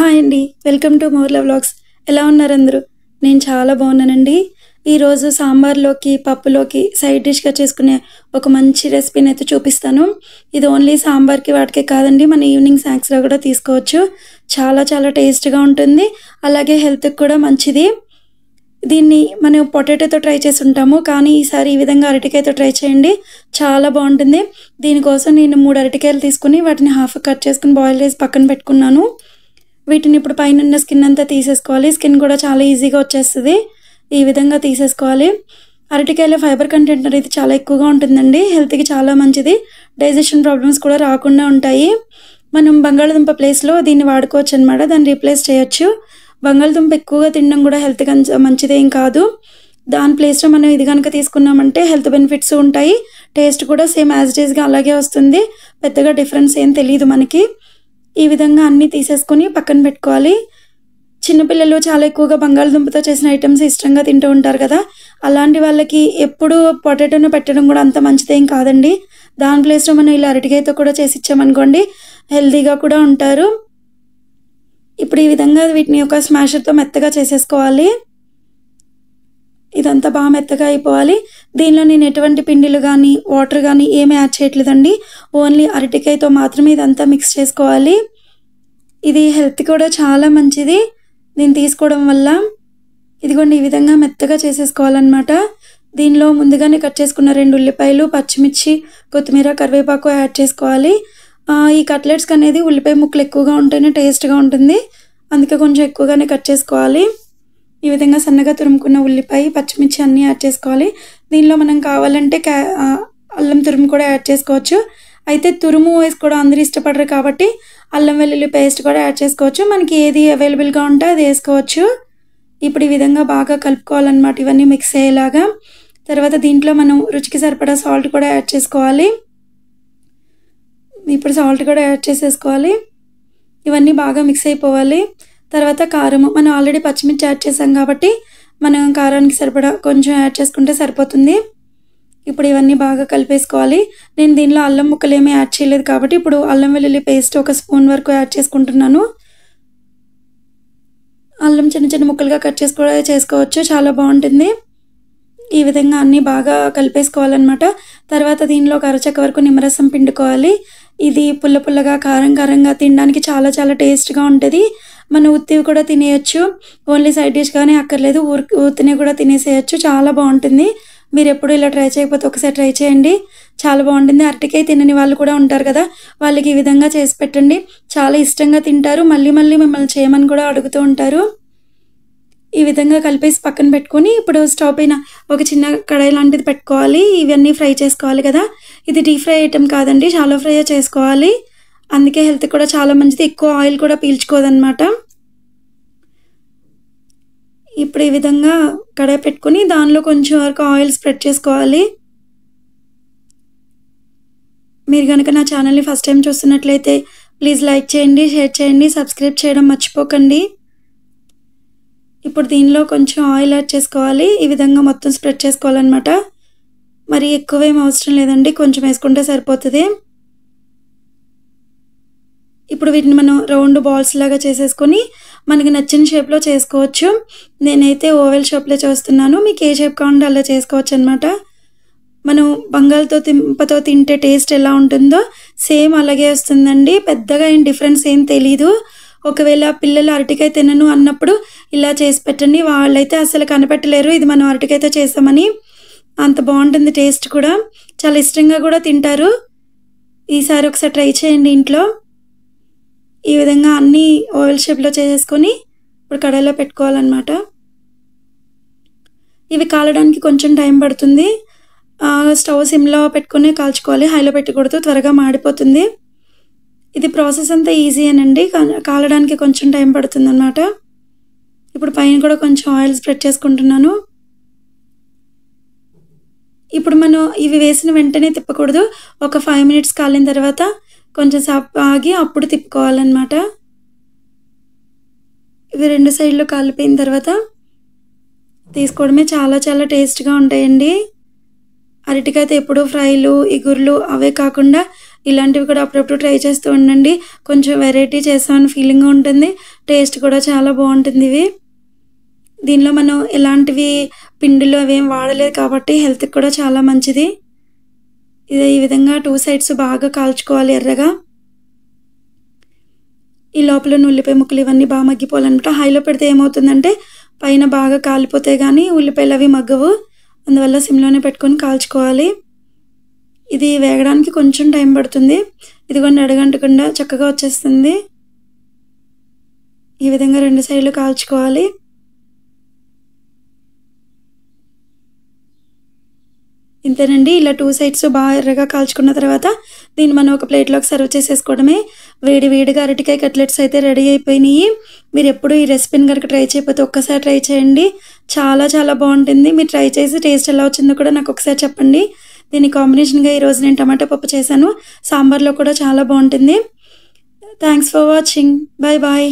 Hi అండి. Welcome to Morla vlogs. ఎలా ఉన్నారు అందరూ? నేను చాలా బాగున్నానండి. ఈరోజు సాంబార్లోకి, పప్పులోకి సైడ్ డిష్గా చేసుకునే ఒక మంచి రెసిపీని అయితే చూపిస్తాను. ఇది ఓన్లీ సాంబార్కి వాటికే కాదండి, మన ఈవినింగ్ స్నాక్స్లో కూడా తీసుకోవచ్చు. చాలా చాలా టేస్ట్గా ఉంటుంది, అలాగే హెల్త్కి కూడా మంచిది. దీన్ని మనం పొటాటోతో ట్రై చేసి ఉంటాము, కానీ ఈసారి ఈ విధంగా అరటికాయతో ట్రై చేయండి, చాలా బాగుంటుంది. దీనికోసం నేను 3 అరటికాయలు తీసుకుని వాటిని హాఫ్ కట్ చేసుకుని బాయిల్ చేసి పక్కన పెట్టుకున్నాను. వీటిని ఇప్పుడు పైన స్కిన్ అంతా తీసేసుకోవాలి. స్కిన్ కూడా చాలా ఈజీగా వచ్చేస్తుంది. ఈ విధంగా తీసేసుకోవాలి. అరటికాయలో ఫైబర్ కంటెంట్ అనేది చాలా ఎక్కువగా ఉంటుందండి, హెల్త్కి చాలా మంచిది. డైజెషన్ ప్రాబ్లమ్స్ కూడా రాకుండా ఉంటాయి. మనం బంగాళదుంప ప్లేస్లో దీన్ని వాడుకోవచ్చు అనమాట, దాన్ని రీప్లేస్ చేయొచ్చు. బంగాళదుంప ఎక్కువగా తినడం కూడా హెల్త్కి మంచిదేం కాదు. దాని ప్లేస్లో మనం ఇది కనుక తీసుకున్నామంటే హెల్త్ బెనిఫిట్స్ ఉంటాయి. టేస్ట్ కూడా సేమ్ యాజ్ ఇట్ ఈస్గా అలాగే వస్తుంది. పెద్దగా డిఫరెన్స్ ఏం తెలియదు మనకి. ఈ విధంగా అన్నీ తీసేసుకొని పక్కన పెట్టుకోవాలి. చిన్నపిల్లలు చాలా ఎక్కువగా బంగాళదుంపతో చేసిన ఐటమ్స్ ఇష్టంగా తింటూ ఉంటారు కదా, అలాంటి వాళ్ళకి ఎప్పుడు పొటాటోను పెట్టడం కూడా అంత మంచిదేం కాదండి. దాని ప్లేస్లో మనం ఇలా అరటికాయతో కూడా చేసి ఇచ్చామనుకోండి, హెల్తీగా కూడా ఉంటారు. ఇప్పుడు ఈ విధంగా వీటిని ఒక స్మాషర్తో మెత్తగా చేసేసుకోవాలి. ఇదంతా బాగా మెత్తగా అయిపోవాలి. దీనిలో నేను ఎటువంటి పిండిలు కానీ వాటర్ కానీ ఏమీ యాడ్ చేయట్లేదండి, ఓన్లీ అరటికాయతో మాత్రమే ఇదంతా మిక్స్ చేసుకోవాలి. ఇది హెల్త్ కూడా చాలా మంచిది దీన్ని తీసుకోవడం వల్ల. ఇదిగోండి, ఈ విధంగా మెత్తగా చేసేసుకోవాలన్నమాట. దీనిలో ముందుగానే కట్ చేసుకున్న 2 ఉల్లిపాయలు, పచ్చిమిర్చి, కొత్తిమీర, కరివేపాకు యాడ్ చేసుకోవాలి. ఈ కట్లెట్స్కి అనేది ఉల్లిపాయ ముక్కలు ఎక్కువగా ఉంటేనే టేస్ట్గా ఉంటుంది, అందుకే కొంచెం ఎక్కువగానే కట్ చేసుకోవాలి. ఈ విధంగా సన్నగా తురుముకున్న ఉల్లిపాయ, పచ్చిమిర్చి అన్నీ యాడ్ చేసుకోవాలి. దీనిలో మనం కావాలంటే అల్లం తురుము కూడా యాడ్ చేసుకోవచ్చు. అయితే తురుము వేసుకోవడం అందరూ ఇష్టపడరు కాబట్టి అల్లం వెల్లుల్లి పేస్ట్ కూడా యాడ్ చేసుకోవచ్చు. మనకి ఏది అవైలబుల్గా ఉంటే అది వేసుకోవచ్చు. ఇప్పుడు ఈ విధంగా బాగా కలుపుకోవాలన్నమాట, ఇవన్నీ మిక్స్ అయ్యేలాగా. తర్వాత దీంట్లో మనం రుచికి సరిపడా సాల్ట్ కూడా యాడ్ చేసుకోవాలి. ఇప్పుడు సాల్ట్ కూడా యాడ్ చేసేసుకోవాలి. ఇవన్నీ బాగా మిక్స్ అయిపోవాలి. తర్వాత కారం, మనం ఆల్రెడీ పచ్చిమిర్చి యాడ్ చేసాం కాబట్టి మనం కారానికి సరిపడా కొంచెం యాడ్ చేసుకుంటే సరిపోతుంది. ఇప్పుడు ఇవన్నీ బాగా కలిపేసుకోవాలి. నేను దీనిలో అల్లం ముక్కలు ఏమీ యాడ్ చేయలేదు కాబట్టి ఇప్పుడు అల్లం వెల్లుల్లి పేస్ట్ 1 స్పూన్ వరకు యాడ్ చేసుకుంటున్నాను. అల్లం చిన్న చిన్న ముక్కలుగా కట్ చేసుకోవచ్చు, చాలా బాగుంటుంది. ఈ విధంగా అన్నీ బాగా కలిపేసుకోవాలన్నమాట. తర్వాత దీనిలో 1 అరచెక్క వరకు నిమ్మరసం పిండుకోవాలి. ఇది పుల్ల పుల్లగా కారం కారంగా తినడానికి చాలా చాలా టేస్ట్గా ఉంటుంది. మనం ఉత్తివి కూడా తినేయచ్చు, ఓన్లీ సైడ్ డిష్గానే అక్కర్లేదు, ఉత్తిని కూడా తినేసేయచ్చు, చాలా బాగుంటుంది. మీరు ఎప్పుడు ఇలా ట్రై చేయకపోతే ఒకసారి ట్రై చేయండి, చాలా బాగుంటుంది. అరటికాయ తినని వాళ్ళు కూడా ఉంటారు కదా, వాళ్ళకి ఈ విధంగా చేసి పెట్టండి, చాలా ఇష్టంగా తింటారు. మళ్ళీ మళ్ళీ మిమ్మల్ని చేయమని కూడా అడుగుతూ ఉంటారు. ఈ విధంగా కలిపేసి పక్కన పెట్టుకొని ఇప్పుడు స్టవ్ పైన ఒక చిన్న కడాయి లాంటిది పెట్టుకోవాలి. ఇవన్నీ ఫ్రై చేసుకోవాలి కదా, ఇది డీప్ ఫ్రై ఐటమ్ కాదండి, షాలో ఫ్రై చేసుకోవాలి. అందుకే హెల్త్ కూడా చాలా మంచిది, ఎక్కువ ఆయిల్ కూడా పీల్చుకోదన్నమాట. ఇప్పుడు ఈ విధంగా కడాయి పెట్టుకొని దానిలో కొంచెం వరకు ఆయిల్ స్ప్రెడ్ చేసుకోవాలి. మీరు కనుక నా ఛానల్ని ఫస్ట్ టైం చూస్తున్నట్లయితే ప్లీజ్ లైక్ చేయండి, షేర్ చేయండి, సబ్స్క్రైబ్ చేయడం మర్చిపోకండి. ఇప్పుడు దీనిలో కొంచెం ఆయిల్ యాడ్ చేసుకోవాలి. ఈ విధంగా మొత్తం స్ప్రెడ్ చేసుకోవాలన్నమాట. మరి ఎక్కువేం అవసరం లేదండి, కొంచెం వేసుకుంటే సరిపోతుంది. ఇప్పుడు వీటిని మనం రౌండ్ బాల్స్ లాగా చేసేసుకొని మనకి నచ్చిన షేప్లో చేసుకోవచ్చు. నేనైతే ఓవెల్ షేప్లో చేస్తున్నాను, మీకు ఏ షేప్ కావాలంటే అలా చేసుకోవచ్చు అనమాట. మనం బంగాళదుంపతో తింటే టేస్ట్ ఎలా ఉంటుందో సేమ్ అలాగే వస్తుందండి, పెద్దగా ఏం డిఫరెన్స్ ఏం తెలీదు. ఒకవేళ పిల్లలు అరటికాయ తినను అన్నప్పుడు ఇలా చేసి పెట్టండి, వాళ్ళైతే అసలు కనిపెట్టలేరు ఇది మనం అరటికాయతో చేస్తామని. అంత బాగుంటుంది, టేస్ట్ కూడా చాలా ఇష్టంగా కూడా తింటారు. ఈసారి ఒకసారి ట్రై చేయండి ఇంట్లో. ఈ విధంగా అన్నీ ఓవెల్ షేప్లో చేసేసుకొని ఇప్పుడు కడాయిలో పెట్టుకోవాలన్నమాట. ఇవి కాలడానికి కొంచెం టైం పడుతుంది. స్టవ్ సిమ్లో పెట్టుకొని కాల్చుకోవాలి, హైలో పెట్టకూడదు, త్వరగా మాడిపోతుంది. ఇది ప్రాసెస్ అంతా ఈజీ అనండి, కాలడానికి కొంచెం టైం పడుతుంది అన్నమాట. ఇప్పుడు పైన కూడా కొంచెం ఆయిల్ స్ప్రెడ్ చేసుకుంటున్నాను. ఇప్పుడు మనం ఇవి వేసిన వెంటనే తిప్పకూడదు, ఒక 5 మినిట్స్ కాలిన తర్వాత కొంచెం సేపు ఆగి అప్పుడు తిప్పుకోవాలన్నమాట. ఇవి 2 సైడ్లు కాలిపోయిన తర్వాత తీసుకోవడమే, చాలా చాలా టేస్ట్గా ఉంటాయండి. అరటికాయతో ఎప్పుడు ఫ్రైలు, ఇగుర్లు అవే కాకుండా ఇలాంటివి కూడా అప్పుడప్పుడు ట్రై చేస్తూ ఉండండి. కొంచెం వెరైటీ చేసామని ఫీలింగ్ ఉంటుంది. టేస్ట్ కూడా చాలా బాగుంటుంది ఇవి. దీనిలో మనం ఎలాంటివి పిండిలు అవేం వాడలేదు కాబట్టి హెల్త్‌కి కూడా చాలా మంచిది. ఇది ఈ విధంగా 2 సైడ్స్ బాగా కాల్చుకోవాలి ఎర్రగా. ఈ లోపల ఉన్న ఉల్లిపాయ ముక్కలు ఇవన్నీ బాగా మగ్గిపోవాలన్నమాట. హైలో పెడితే ఏమవుతుందంటే పైన బాగా కాలిపోతే గానీ ఉల్లిపాయలు అవి మగ్గవు. అందువల్ల సిమ్‌లోనే పెట్టుకొని కాల్చుకోవాలి. ఇది వేగడానికి కొంచెం టైం పడుతుంది. ఇదిగోండి అడుగంటకుండా చక్కగా వచ్చేస్తుంది. ఈ విధంగా 2 సైడ్లు కాల్చుకోవాలి. ఇంతేనండి. ఇలా 2 సైడ్స్ బాగా ఎర్రగా కాల్చుకున్న తర్వాత దీన్ని మనం ఒక ప్లేట్‌లోకి సర్వ్ చేసేసుకోవడమే. వేడి వేడిగా అరటికాయ కట్లెట్స్ అయితే రెడీ అయిపోయినాయి. మీరెప్పుడు ఈ రెసిపీని గనుక ట్రై చేయకపోతే ఒక్కసారి ట్రై చేయండి. చాలా చాలా బాగుంటుంది. మీరు ట్రై చేసి టేస్ట్ ఎలా వచ్చిందో కూడా నాకు ఒకసారి చెప్పండి. దీని కాంబినేషన్‌గా ఈరోజు నేను టమాటా పప్పు చేశాను. సాంబార్‌లో కూడా చాలా బాగుంటుంది. Thanks for watching. Bye bye.